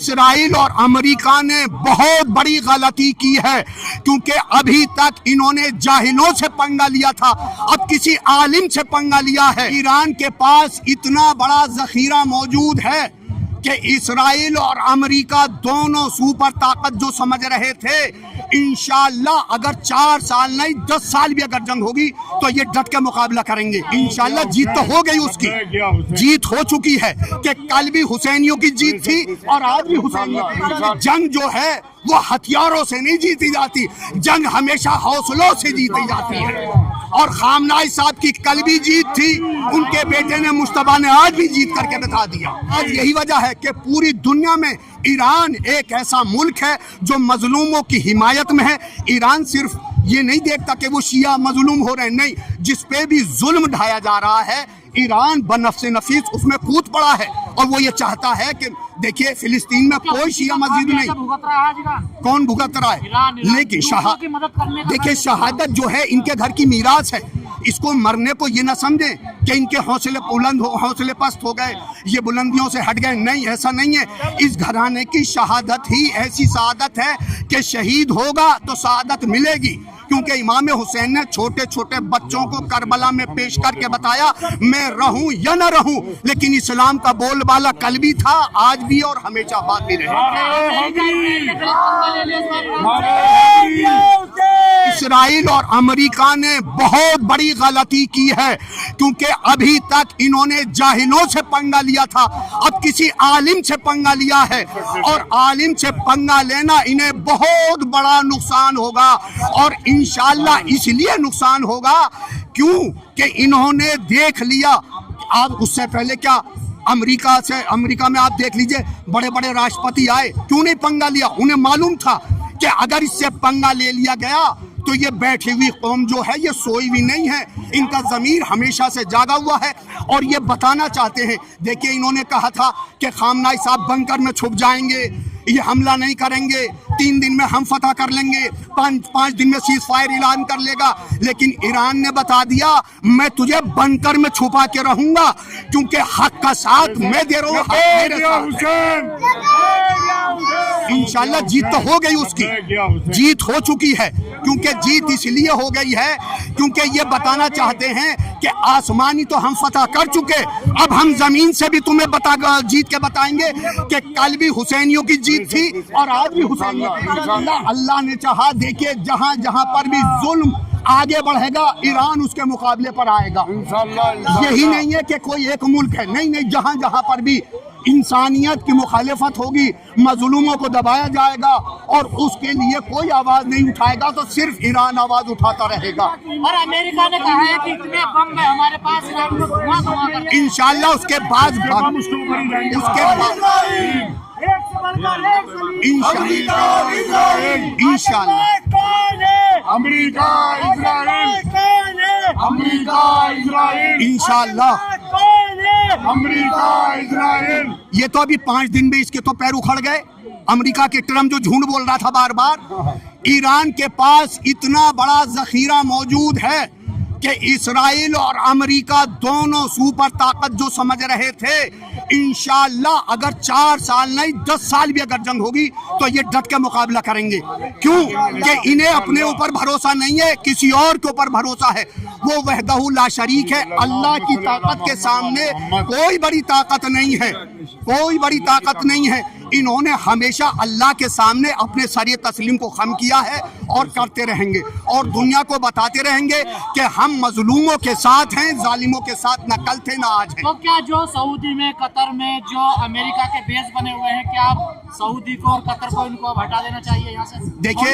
اسرائیل اور امریکہ نے بہت بڑی غلطی کی ہے، کیونکہ ابھی تک انہوں نے جاہلوں سے پنگا لیا تھا، اب کسی عالم سے پنگا لیا ہے۔ ایران کے پاس اتنا بڑا ذخیرہ موجود ہے کہ اسرائیل اور امریکہ دونوں سپر طاقت جو سمجھ رہے تھے انشاءاللہ اگر 4 سال نہیں 10 سال بھی اگر جنگ ہوگی تو یہ ڈٹ کے مقابلہ کریں گے۔ انشاءاللہ جیت تو ہو گئی، اس کی جیت ہو چکی ہے کہ کل بھی حسینیوں کی جیت تھی اور آج بھی حسینیوں کی۔ جنگ جو ہے وہ ہتھیاروں سے نہیں جیتی جاتی، جنگ ہمیشہ حوصلوں سے جیتی جاتی ہے، اور خامنہئی صاحب کی کل بھی جیت تھی، ان کے بیٹے نے مجتبیٰ نے آج بھی جیت کر کے بتا دیا۔ آج یہی وجہ ہے کہ پوری دنیا میں ایران ایک ایسا ملک ہے جو مظلوموں کی حمایت میں ہے۔ ایران صرف یہ نہیں دیکھتا کہ وہ شیعہ مظلوم ہو رہے ہیں، نہیں، جس پہ بھی ظلم ڈھایا جا رہا ہے ایران بنفس نفیس اس میں کود پڑا ہے، اور وہ یہ چاہتا ہے کہ دیکھیے فلسطین میں کوئی شیعہ مسجد نہیں، کون بھگت رہا ہے، لیکن دیکھیے شہادت جو ہے ان کے گھر کی میراث ہے، اس کو مرنے کو یہ نہ سمجھیں کہ ان کے حوصلے پست ہو گئے، یہ بلندیوں سے ہٹ گئے، نہیں، ایسا نہیں ہے۔ اس گھرانے کی شہادت ہی ایسی سعادت ہے کہ شہید ہوگا تو سعادت ملے گی، کیونکہ امام حسین نے چھوٹے چھوٹے بچوں کو کربلا میں پیش کر کے بتایا میں رہوں یا نہ رہوں لیکن اسلام کا بول بالا کل بھی تھا، آج بھی اور ہمیشہ باقی رہے گا۔ اسرائیل اور امریکہ نے بہت بڑی غلطی کی ہے، کیونکہ ابھی تک انہوں نے جاہلوں سے پنگا لیا تھا، اب کسی عالم سے پنگا لیا ہے، اور عالم سے پنگا لینا انہیں بہت بڑا نقصان ہوگا، اور انشاءاللہ اس لیے نقصان ہوگا کیوں کہ انہوں نے دیکھ لیا۔ آپ اس سے پہلے کیا امریکہ میں آپ دیکھ لیجئے بڑے بڑے راشٹرپتی آئے، کیوں نہیں پنگا لیا؟ انہیں معلوم تھا کہ اگر اس سے پنگا لے لیا گیا تو یہ بیٹھی ہوئی قوم جو ہے یہ سوئی بھی نہیں ہے، ان کا ضمیر ہمیشہ سے جاگا ہوا ہے، اور یہ بتانا چاہتے ہیں۔ دیکھیں انہوں نے کہا تھا کہ خامنہئی صاحب بنکر میں چھپ جائیں گے، یہ حملہ نہیں کریں گے، 3 دن میں ہم فتح کر لیں گے، 5 دن میں سیز فائر اعلان کر لے گا، لیکن ایران نے بتا دیا میں تجھے بنکر میں چھپا کے رہوں گا، کیونکہ حق کا ساتھ میں دے رہا ہوں، حق میرے ساتھ ہے۔ انشاءاللہ جیت تو ہو گئی، اس کی جیت ہو چکی ہے، کیونکہ جیت اس لیے ہو گئی ہے کیونکہ یہ بتانا چاہتے ہیں کہ آسمانی تو ہم فتح کر چکے، اب ہم زمین سے بھی تمہیں جیت کے بتائیں گے کہ کل بھی حسینیوں کی جیت تھی اور آج بھی حسینیوں کی۔ اللہ نے چاہا، دیکھیے جہاں جہاں پر بھی ظلم آگے بڑھے گا ایران اس کے مقابلے پر آئے گا۔ یہی نہیں ہے کہ کوئی ایک ملک ہے، نہیں، جہاں جہاں پر بھی انسانیت کی مخالفت ہوگی، مظلوموں کو دبایا جائے گا اور اس کے لیے کوئی آواز نہیں اٹھائے گا تو صرف ایران آواز اٹھاتا رہے گا۔ اور امریکہ نے کہا ہے کہ اتنے بم ہیں ہمارے پاس، انشاءاللہ اس کے بعد انشاءاللہ یہ تو ابھی 5 دن میں اس کے تو پیر اکھڑ گئے۔ امریکہ کے ٹرمپ جو جھوٹ بول رہا تھا بار بار، ایران کے پاس اتنا بڑا ذخیرہ موجود ہے کہ اسرائیل اور امریکہ دونوں سپر طاقت جو سمجھ رہے تھے انشاءاللہ اگر 4 سال نہیں 10 سال بھی اگر جنگ ہوگی تو یہ ڈٹ کے مقابلہ کریں گے، کیوں کہ انہیں اپنے اوپر بھروسہ نہیں ہے، کسی اور کے اوپر بھروسہ ہے۔ وہ وحدہ لا شریک ہے، اللہ کی طاقت کے سامنے کوئی بڑی طاقت نہیں ہے، کوئی بڑی طاقت نہیں ہے۔ انہوں نے ہمیشہ اللہ کے سامنے اپنے سر تسلیم کو خم کیا ہے اور کرتے رہیں گے، اور دنیا کو بتاتے رہیں گے کہ ہم مظلوموں کے ساتھ ہیں، ظالموں کے ساتھ نہ کل تھے نہ آج ہیں۔ تو کیا جو سعودی میں، قطر میں جو امریکہ کے بیس بنے ہوئے ہیں، کیا سعودی کو اور قطر کو ان کو ہٹا دینا چاہیے یہاں سے؟ دیکھیے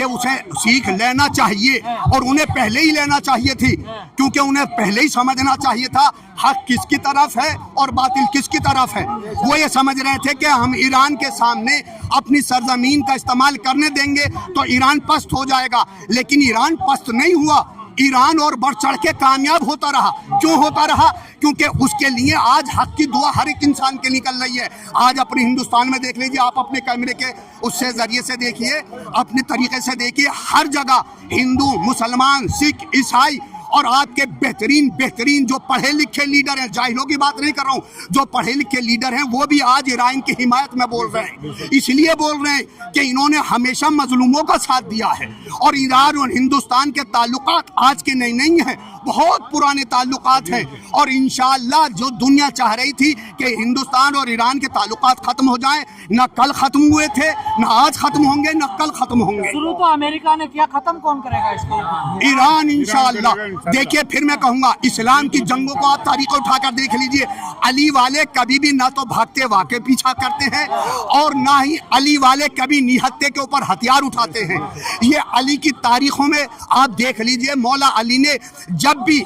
اسے سیکھ لینا چاہیے، اور انہیں پہلے ہی لینا چاہیے تھی، کیونکہ انہیں پہلے ہی سمجھنا چاہیے تھا حق کس کی طرف ہے اور باطل کس کی طرف ہے۔ وہ یہ سمجھ رہے تھے کہ ہم ایران کے سامنے اپنی سرزمین کا استعمال کرنے دیں گے تو ایران پست ہو جائے گا، لیکن ایران پست نہیں ہوا، ایران اور بڑھ چڑھ کے کامیاب ہوتا رہا۔ کیوں ہوتا رہا؟ کیونکہ اس کے لیے آج حق کی دعا ہر ایک انسان کے نکل رہی ہے۔ آج اپنے ہندوستان میں دیکھ لیجیے، آپ اپنے کیمرے کے اس سے ذریعے سے دیکھیے، اپنے طریقے سے دیکھیے، ہر جگہ ہندو، مسلمان، سکھ، عیسائی और आपके बेहतरीन जो पढ़े लिखे लीडर हैं, जाहिलों की बात नहीं कर रहा हूँ, जो पढ़े लिखे लीडर हैं वो भी आज ईरान की हिमायत में बोल रहे हैं। इसलिए बोल रहे हैं कि इन्होंने हमेशा मजलूमों का साथ दिया है और ईरान और हिंदुस्तान के ताल्लुकात आज के नहीं हैं, बहुत पुराने ताल्लुकात हैं। और इंशाअल्लाह जो दुनिया चाह रही थी कि हिंदुस्तान और ईरान के ताल्लुकात खत्म हो जाएं, न कल खत्म हुए थे, न आज खत्म होंगे, न कल खत्म होंगे। शुरू तो अमेरिका ने किया, खत्म कौन करेगा इसको? ईरान इंशाअल्लाह। देखिए फिर मैं कहूंगा, इस्लाम की जंगों को आप तारीख उठाकर देख लीजिए, अली वाले कभी भी ना तो भागते वाके पीछा करते हैं और ना ही अली वाले कभी निहत्ते के ऊपर हथियार उठाते हैं। ये अली की तारीखों में आप देख लीजिए, मौला अली ने जब भी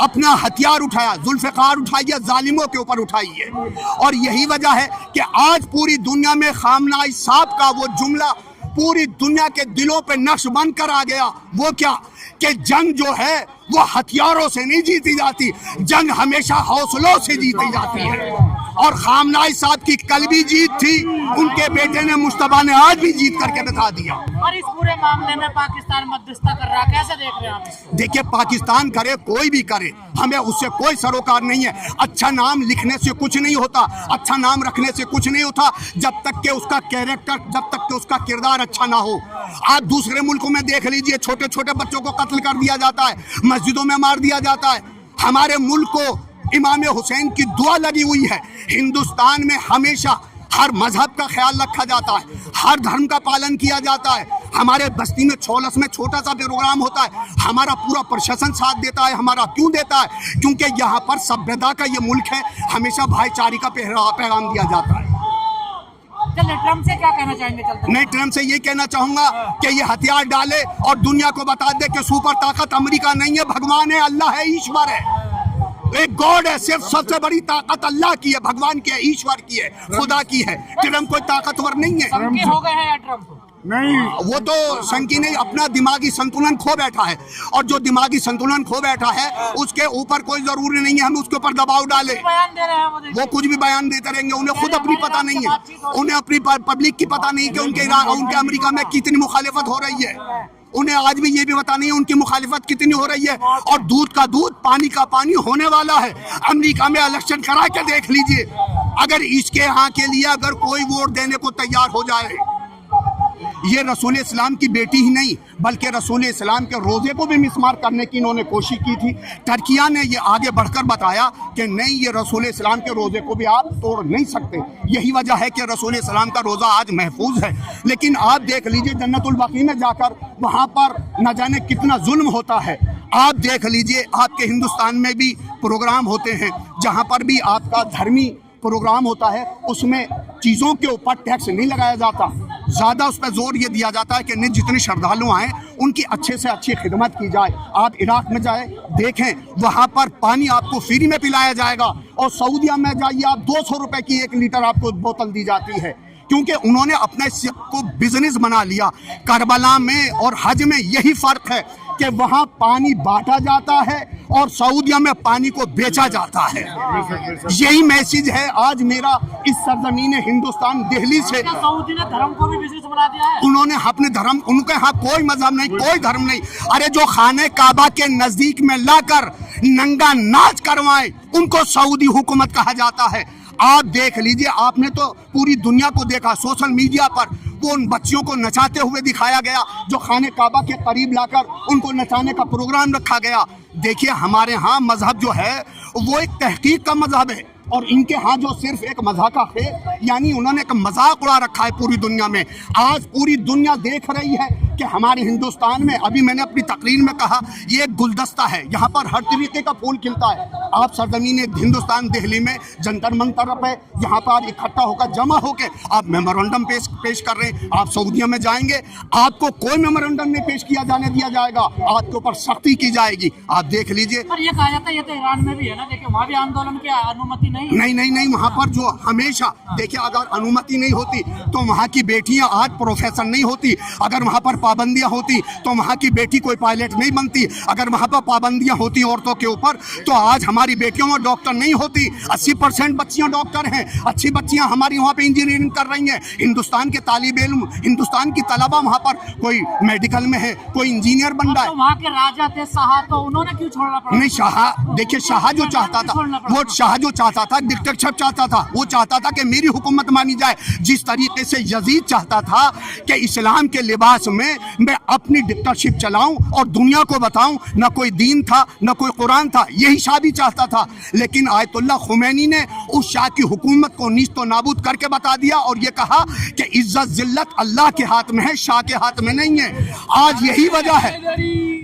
अपना हथियार उठाया, जुल्फ़िकार उठाई है, जालिमों के ऊपर उठाई है। और यही वजह है कि आज पूरी दुनिया में खामनाई साहब का वो जुमला पूरी दुनिया के दिलों पे नक्श बन कर आ गया। वो क्या कि जंग जो है वो हथियारों से नहीं जीती जाती, जंग हमेशा हौसलों से जीती जाती है। और खामनाई साहब की कल भी जीत थी, उनके बेटे ने मुश्तबा ने आज भी जीत करके बता दिया। और इस पूरे मामले में पाकिस्तान मध्यस्थता कर रहा, कैसे देख रहे हैं आप इसको? देखिए पाकिस्तान करे, कोई भी करे, हमें उससे कोई सरोकार नहीं है। अच्छा नाम लिखने से कुछ नहीं होता, अच्छा नाम रखने से कुछ नहीं होता, जब तक कि उसका कैरेक्टर, जब तक कि उसका किरदार अच्छा ना हो। आज दूसरे मुल्कों में देख लीजिए, छोटे छोटे बच्चों को कत्ल कर दिया जाता है, मस्जिदों में मार दिया जाता है। हमारे मुल्क को इमाम हुसैन की दुआ लगी हुई है। हिंदुस्तान में हमेशा हर मजहब का ख्याल रखा जाता है, हर धर्म का पालन किया जाता है। हमारे बस्ती में छोलस में छोटा सा प्रोग्राम होता है, हमारा पूरा प्रशासन साथ देता है। हमारा क्यों देता है? क्योंकि यहाँ पर सभ्यता का ये मुल्क है, हमेशा भाईचारे का पैगाम दिया जाता है। चलिए, ट्रम्प से क्या कहना चाहेंगे? चलते मैं ट्रम्प से ये कहना चाहूंगा कि ये हथियार डाले और दुनिया को बता दे कि सुपर ताकत अमेरिका नहीं है, भगवान है, अल्लाह है, ईश्वर है, एक गॉड है। सिर्फ सबसे बड़ी ताकत अल्लाह की है, भगवान की है, ईश्वर की है, खुदा की है। ट्रम्प कोई ताकतवर नहीं है। संकी हो गए हैं या ट्रम्प? नहीं, वो तो संकी नहीं, अपना दिमागी संतुलन खो बैठा है। और जो दिमागी संतुलन खो बैठा है उसके ऊपर कोई जरूरी नहीं है हम उसके ऊपर दबाव डालें। बयान दे रहे हैं वो कुछ भी बयान देते रहेंगे, उन्हें खुद अपनी पता नहीं है, उन्हें अपनी पब्लिक की पता नहीं कि उनके अमेरिका में कितनी मुखालिफत हो रही है। उन्हें आज भी ये भी पता नहीं है उनकी मुखालिफत कितनी हो रही है। और दूध का दूध, पानी का पानी होने वाला है। अमेरिका में इलेक्शन करा के देख लीजिए, अगर इसके यहाँ के लिए अगर कोई वोट देने को तैयार हो जाए, ये रसूल इस्लाम की बेटी ही नहीं बल्कि रसूल इस्लाम के रोज़े को भी मिसमार करने की इन्होंने कोशिश की थी। टर्किया ने ये आगे बढ़कर बताया कि नहीं, ये रसूल इस्लाम के रोज़े को भी आप तोड़ नहीं सकते। यही वजह है कि रसूल इस्लाम का रोज़ा आज महफूज है। लेकिन आप देख लीजिए जन्नतुल बकी में जाकर वहाँ पर न जाने कितना जुल्म होता है। आप देख लीजिए, आपके हिंदुस्तान में भी प्रोग्राम होते हैं जहाँ पर भी आपका धर्मी प्रोग्राम होता है, उसमें चीज़ों के ऊपर टैक्स नहीं लगाया जाता। ज़्यादा उस पर जोर ये दिया जाता है कि नहीं, जितने श्रद्धालु आएँ उनकी अच्छे से अच्छी खिदमत की जाए। आप इराक में जाए देखें, वहाँ पर पानी आपको फ्री में पिलाया जाएगा। और सऊदीया में जाइए आप, 200 रुपये की 1 लीटर आपको बोतल दी जाती है, क्योंकि उन्होंने अपने को बिजनेस बना लिया। करबला में और हज में यही फ़र्क है कि वहाँ पानी बांटा जाता है और सऊदीया में पानी को बेचा जाता है। यही मैसेज है आज मेरा इस सरजमीन हिंदुस्तान दिल्ली से। सऊदी ने धर्म को भी बिजनेस बना दिया है। उन्होंने अपने धर्म, उनके यहाँ कोई मजहब नहीं, कोई धर्म नहीं। अरे जो खाने काबा के नजदीक में लाकर नंगा नाच करवाए उनको सऊदी हुकूमत कहा जाता है। आप देख लीजिए, आपने तो पूरी दुनिया को देखा, सोशल मीडिया पर वो उन बच्चियों को नचाते हुए दिखाया गया जो खाने काबा के करीब लाकर उनको नचाने का प्रोग्राम रखा गया। देखिए हमारे यहाँ मजहब जो है वो एक तहकीक का मजहब है और इनके यहाँ जो सिर्फ एक मजाक है, यानी उन्होंने एक मजाक उड़ा रखा है पूरी दुनिया में। आज पूरी दुनिया देख रही है कि हमारे हिंदुस्तान में, अभी मैंने अपनी तकरीर में कहा, ये एक गुलदस्ता है, यहाँ पर हर तरीके का फूल खिलता है। आप सरजमीन हिंदुस्तान दिल्ली में जंतर मंतर पे यहाँ पर इकट्ठा होकर जमा होकर आप मेमोरेंडम पेश कर रहे हैं। आप सऊदीया में जाएंगे, आपको कोई मेमोरेंडम नहीं पेश किया जाने दिया जाएगा, आपके ऊपर सख्ती की जाएगी। आप देख लीजिए। पर ये कहा जाता है ये तो ईरान में भी है ना, देखिए वहाँ भी आंदोलन की अनुमति नहीं, वहाँ पर जो हमेशा देखिए, अगर अनुमति नहीं होती तो वहाँ की बेटियाँ आज प्रोफेसर नहीं होती। अगर वहाँ पर पाबंदियाँ होती तो वहाँ की बेटी कोई पायलट नहीं बनती। अगर वहाँ पर पाबंदियाँ होती औरतों के ऊपर तो आज हमारे हमारी बेटियों में डॉक्टर नहीं होती, 80% बच्चियां डॉक्टर हैं, अच्छी बच्चियां हमारी वहाँ पे इंजीनियरिंग कर रही हैं। हिंदुस्तान के तालिब इल्म, हिंदुस्तान की तलबा वहाँ पर कोई मेडिकल में है, कोई इंजीनियर बन रहा है। तो वहाँ के राजा थे शाह, तो उन्होंने क्यों छोड़ना पड़ा? नहीं, शाह देखिए, शाह जो चाहता था, वो शाह जो चाहता था, डिक्टेटरशिप चाहता था। वो चाहता था कि मेरी हुकूमत मानी जाए। जिस तरीके से यजीद चाहता था कि इस्लाम के लिबास में मैं अपनी डिक्टेटरशिप चलाऊं और दुनिया को बताऊं, न कोई दीन था न कोई कुरान था, यही शाह भी चाहता था। लेकिन आयतुल्लाह खुमैनी ने उस शाह की हुकूमत को नीस्तो नाबूद करके बता दिया और ये कहा कि इज्जत जिल्लत अल्लाह के हाथ में है, शाह के हाथ में नहीं है। आज यही वजह है